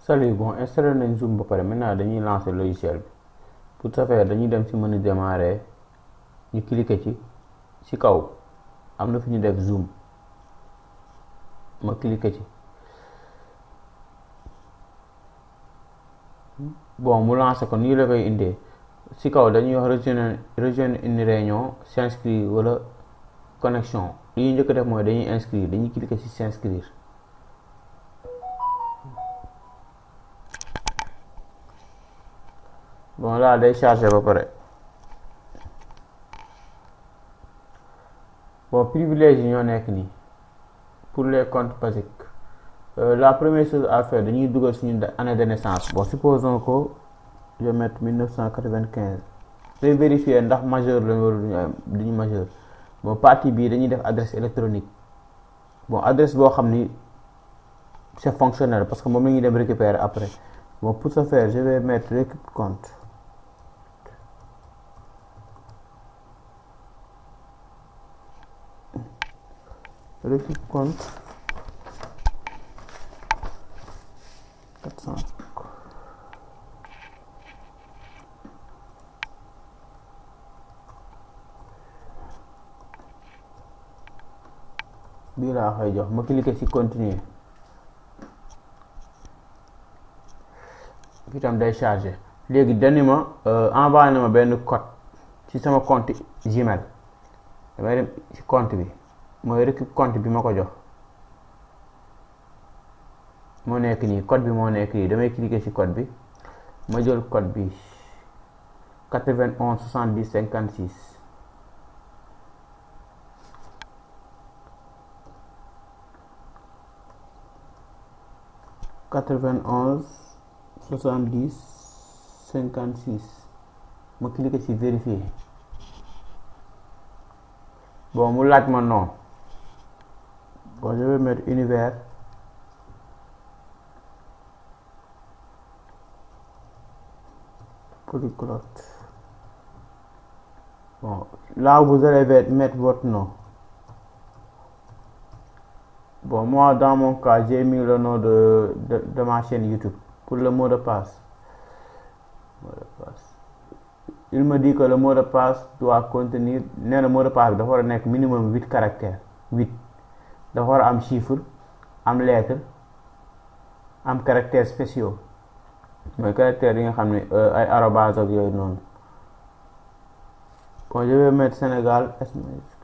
Salut, bon installé nañ Zoom ba pare maintenant dañuy lancer logiciel bi pour ce faire dañuy dem ci menu démarrer ñu cliquer ci kaw am na fi ñu def Zoom ma cliquer ci bon mu lancer ko nii la koy indee ci kaw dañuy wax rejoindre une réunion s'inscrire wala connexion li ñuy njëkk def mooy dañuy inscrire dañuy cliquer ci s'inscrire. Bon là day chargé ba pare bon privilège yi ñoo nekk nii pour les comptes basiques la première chose à faire dañuy dugal suñu année de naissance. Bon supposons que je vais mettre 1995 day vérifier ndax majeur la wala duñu majeur. Bon partie bii dañuy def adresse électronique bon adresse boo xam ni c'est fonctionnel parce que moom la ñuy dem récupérer après. Bon pour ce faire je vais mettre récup compte. Récup compte 400. bii laa koy jox ma cliquer ci continuer fii tam day charger léegi dani ma envoyé na ma benn code ci sama compte Gmail damay dem ci compte bi mooy récup compte bi ma ko jox moo nekk nii code bi moo nekk nii damay cliquer ci code bi ma jël code bi 91 70 56 91 70 56 ma cliquer ci vérifier bon mu laaj ma non bon je vais mettre univers polyglotte. Bon là vous allez mettre votre nom. Bon moi dans mon cas j'ai mis le nom de ma chaîne YouTube. Pour le mot de passe il me dit que le mot de passe doit contenir nee na mot de passe bi dafa war a nekk minimum 8 caractères 8 dafa war a am chiffre am lettre am caractères spéciaux mooy caractères yi nga xam ne ay arobase ak yooyu noonu. Bon je vais mettre Sénégal S majuscule.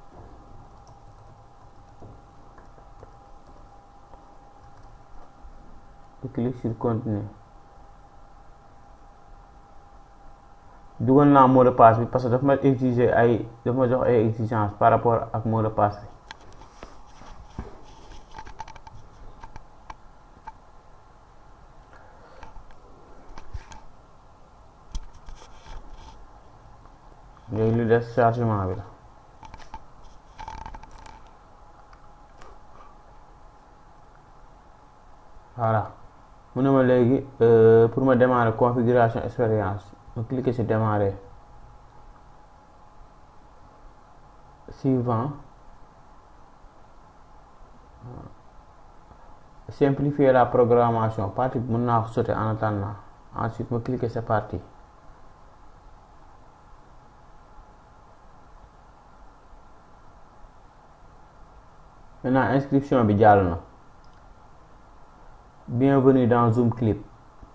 Je clique sur continuer. dugal naa mot de passe bi parce que dafa ma exiger dafa ma jox ay exigence par rapport ak mot de passe bi léegi lu des chargement bi la. Voilà mu ne ma léegi pour ma démarrer configuration expérience ma cliquer sur démarrer suivant simplifier la programmation partie bi mën naa ko sauter en attendant ensuite ma cliquer c'est parti. Maintenant inscription bi jàll na. Bienvenue dans Zoom Clip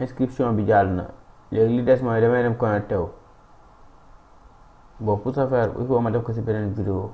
inscription bi jàll na léegi li des mooy damay dem connecté wu bon pour ce faire il faut ma def ko ci beneen vidéo.